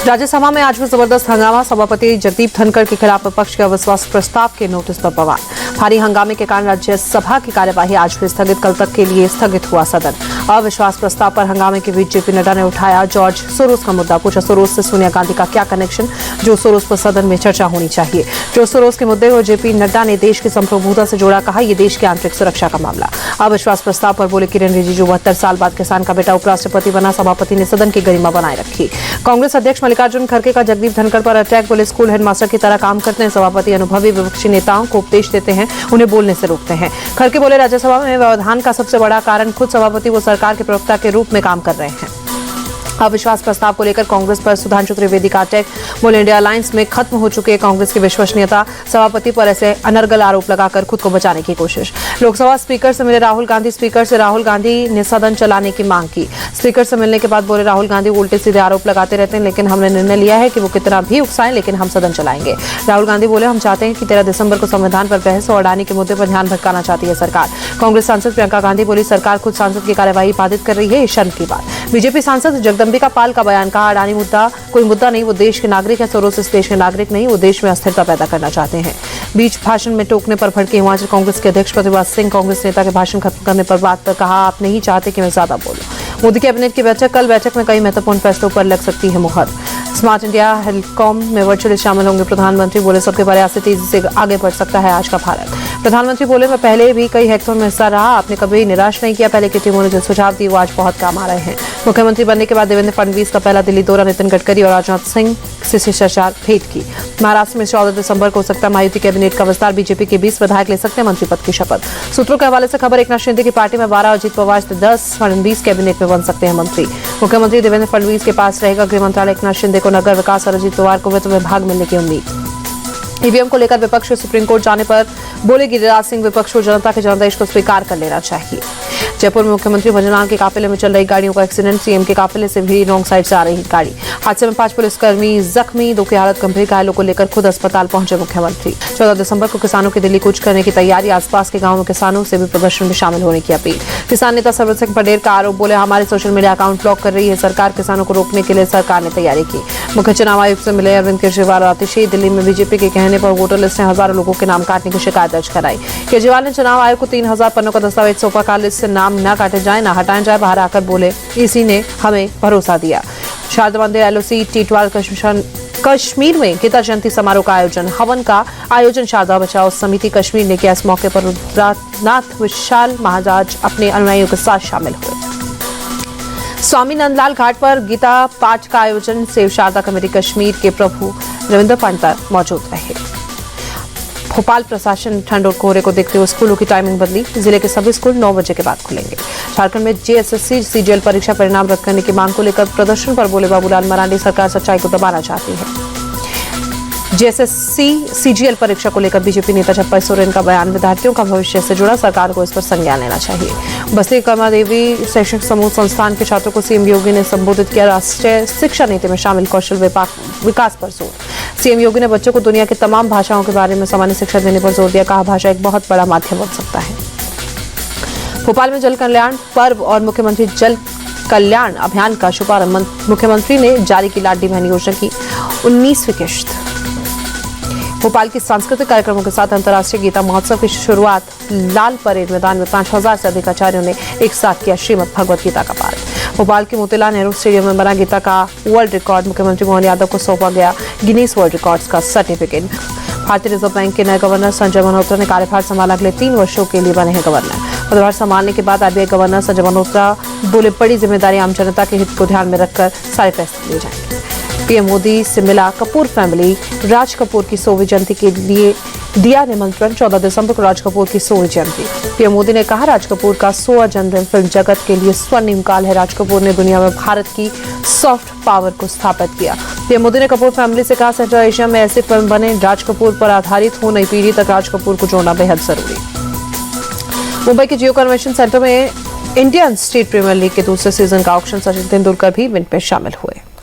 राज्यसभा में आज भी जबरदस्त हंगामा। सभापति जगदीप धनखड़ के खिलाफ विपक्ष के अविश्वास प्रस्ताव के नोटिस पर बवाल। भारी हंगामे के कारण राज्यसभा की कार्यवाही आज भी स्थगित, कल तक के लिए स्थगित हुआ सदन। अविश्वास प्रस्ताव पर हंगामे के बीच जेपी नड्डा ने उठाया जॉर्ज सोरोस का मुद्दा। पूछा, सोरोस से सोनिया गांधी का क्या कनेक्शन, जो सोरोस पर सदन में चर्चा होनी चाहिए। जॉर्ज सोरोस के मुद्दे को जेपी नड्डा ने देश की संप्रभुता से जोड़ा, कहा यह देश की आंतरिक सुरक्षा का मामला। अविश्वास प्रस्ताव पर बोले किरण रिजिजू, 72 साल बाद किसान का बेटा उपराष्ट्रपति बना, सभापति ने सदन की गरिमा बनाए रखी। कांग्रेस अध्यक्ष मल्लिकार्जुन खड़गे का जगदीप धनखड़ पर अटैक। बोले स्कूल हेडमास्टर की तरह काम करते हैं सभापति, अनुभवी विपक्षी नेताओं को उपदेश देते हैं, उन्हें बोलने से रोकते हैं। खड़गे बोले राज्यसभा में व्यवधान का सबसे बड़ा कारण खुद सभापति वो सरकार के प्रवक्ता के रूप में काम कर रहे हैं। अविश्वास प्रस्ताव को लेकर कांग्रेस पर सुधांशु त्रिवेदी का अटैक। बोले इंडिया अलायंस में खत्म हो चुकी है कांग्रेस की विश्वसनीयता, सभापति पर ऐसे अनर्गल आरोप लगाकर खुद को बचाने की कोशिश। लोकसभा स्पीकर से मिले राहुल गांधी, स्पीकर से राहुल गांधी ने सदन चलाने की मांग की। स्पीकर से मिलने के बाद बोले राहुल गांधी उल्टे सीधे आरोप लगाते रहते हैं, लेकिन हमने निर्णय लिया है कि वो कितना भी उकसाएं, लेकिन हम सदन चलाएंगे। राहुल गांधी बोले हम चाहते हैं कि 13 दिसंबर को संविधान पर बहस और अडानी के मुद्दे पर ध्यान भटकाना चाहती है सरकार। कांग्रेस सांसद प्रियंका गांधी बोली सरकार खुद सांसद की कार्यवाही बाधित कर रही है, ये शर्म की बात। बीजेपी सांसद जगदंबिका पाल का बयान, कहा अडानी मुद्दा कोई मुद्दा नहीं, वो देश के नागरिक है, सोरोस इस देश के नागरिक नहीं, वो देश में अस्थिरता पैदा करना चाहते हैं। बीच भाषण में टोकने पर भड़के हिमाचल कांग्रेस के अध्यक्ष प्रतिभा सिंह। कांग्रेस नेता के भाषण खत्म करने पर बात पर कहा आप नहीं चाहते कि मैं ज्यादा बोलूं। मोदी कैबिनेट की बैठक कल, बैठक में कई महत्वपूर्ण फैसलों पर लग सकती है मुहर। स्मार्ट इंडिया हेल्थकॉम में वर्चुअली शामिल होंगे प्रधानमंत्री। बोले सबके प्रयास से तेजी से आगे बढ़ सकता है आज का भारत। प्रधानमंत्री बोले मैं पहले भी कई हैकाथॉन में हिस्सा रहा, आपने कभी निराश नहीं किया, पहले की टीमों ने जो सुझाव दिए वो आज बहुत काम आ रहे हैं। मुख्यमंत्री बनने के बाद देवेंद्र फडणवीस का पहला दिल्ली दौरा, नितिन गडकरी और राजनाथ सिंह से शिष्टाचार भेंट की। महाराष्ट्र में 14 दिसंबर को हो सकता है महायुति कैबिनेट का विस्तार, बीजेपी के 20 विधायक ले सकते हैं मंत्री पद की शपथ। सूत्रों के हवाले से खबर, एकनाथ शिंदे की पार्टी में 12, अजित पवार 10, फडणवीस कैबिनेट में बन सकते हैं मंत्री। मुख्यमंत्री देवेंद्र फडणवीस के पास रहेगा गृह मंत्रालय, एकनाथ शिंदे को नगर विकास और अजित पवार को वित्त विभाग मिलने की उम्मीद। ईवीएम को लेकर विपक्ष के सुप्रीम कोर्ट जाने पर बोले गिरिराज सिंह, विपक्ष को जनता के जनादेश को स्वीकार कर लेना चाहिए। जयपुर में मुख्यमंत्री भजनलाल के काफिले में चल रही गाड़ियों का एक्सीडेंट, सीएम के काफिले से भी रॉन्ग साइड से आ रही गाड़ी। हादसे में 5 पुलिसकर्मी जख्मी, 2 की हालत गंभीर, घायलों को लेकर खुद अस्पताल पहुंचे मुख्यमंत्री। 14 दिसंबर को किसानों की दिल्ली कूच करने की तैयारी, आसपास के गांवों में किसानों से भी प्रदर्शन में शामिल होने की अपील। किसान नेता सरवर सिंह पटेल का आरोप, बोले हमारे सोशल मीडिया अकाउंट ब्लॉक कर रही है सरकार, किसानों को रोकने के लिए सरकार ने तैयारी की। मुख्य चुनाव आयुक्त से मिले अरविंद केजरीवाल और आतिशी, दिल्ली में बीजेपी के कहने पर वोटर लिस्ट में हजारों लोगों के नाम काटने की शिकायत दर्ज कराई। केजरीवाल ने चुनाव आयोग को 3000 पन्नों का दस्तावेज सौंपा, कहा लिस्ट से नाम न काटे जाए, न हटाए जाए। बाहर आकर बोले इसी ने हमें भरोसा दिया। शारदा मंदिर एलओसी टीटवाल कश्मीर में गीता जयंती समारोह का आयोजन, हवन का आयोजन शारदा बचाओ समिति कश्मीर ने किया। इस मौके पर रुद्रनाथ विशाल महाराज अपने अनुयायियों के साथ शामिल हुए। स्वामी नंदलाल घाट पर गीता पाठ का आयोजन, सेव शारदा कमेटी कश्मीर के प्रभु रविंद्र पंडित मौजूद रहे। भोपाल प्रशासन ठंड और कोहरे को देखते हुए स्कूलों की टाइमिंग बदली, जिले के सभी स्कूल 9 बजे के बाद खुलेंगे। झारखंड में जेएसएससी सीजीएल परीक्षा परिणाम रद्द करने की मांग को लेकर प्रदर्शन पर बोले बाबूलाल मरांडी, सरकार सच्चाई को दबाना चाहती है। जेएसएससी सीजीएल परीक्षा को लेकर बीजेपी नेता छप्पा सोरेन का बयान, विद्यार्थियों का भविष्य से जुड़ा, सरकार को इस पर संज्ञान लेना चाहिए। बस्ती कमलादेवी शैक्षणिक समूह संस्थान के छात्रों को सीएम योगी ने संबोधित किया, राष्ट्रीय शिक्षा नीति में शामिल कौशल विकास पर जोर। सीएम योगी ने बच्चों को दुनिया की तमाम भाषाओं के बारे में सामान्य शिक्षा देने पर जोर दिया, कहा भाषा एक बहुत बड़ा माध्यम बन सकता है। भोपाल में जल कल्याण पर्व और मुख्यमंत्री जल कल्याण अभियान का शुभारंभ, मुख्यमंत्री ने जारी की लाडली बहन योजना की 19वीं किश्त। भोपाल की सांस्कृतिक कार्यक्रमों के साथ अंतर्राष्ट्रीय गीता महोत्सव की शुरुआत, लाल परेड मैदान में 5000 से अधिक आचार्यों ने एक साथ किया श्रीमद् भगवत गीता का पाठ। भोपाल के मोतीलाल नेहरू स्टेडियम में बना गीता का वर्ल्ड रिकॉर्ड, मुख्यमंत्री मोहन यादव को सौंपा गया गिनीज वर्ल्ड रिकॉर्ड्स का सर्टिफिकेट। भारतीय रिजर्व बैंक के नए गवर्नर संजय मल्होत्रा ने कार्यभार संभाला, अगले 3 वर्षों के लिए बने हैं गवर्नर। पदभार संभालने के बाद आरबीआई गवर्नर संजय मल्होत्रा बोले बड़ी जिम्मेदारी, आम जनता के हित को ध्यान में रखकर सारे फैसले लिए जाएंगे। पीएम मोदी से मिला कपूर फैमिली, राज कपूर की 100वीं जयंती के लिए दिया निमंत्रण, 14 दिसंबर को राज कपूर की 100वीं जयंती। पीएम मोदी ने कहा राज कपूर का 100वां जन्मदिन फिल्म जगत के लिए स्वर्णिम काल है, राज कपूर ने दुनिया में भारत की सॉफ्ट पावर को स्थापित किया। पीएम मोदी ने कपूर फैमिली से कहा सेंट्रल एशिया में ऐसी फिल्म बने, राज कपूर पर आधारित हो, नई पीढ़ी तक राज कपूर को जोड़ना बेहद जरूरी। मुंबई के जियो कन्वेंशन सेंटर में इंडियन स्टेट प्रीमियर लीग के दूसरे सीजन का ऑक्शन, सचिन तेंदुलकर भी इवेंट में शामिल हुए।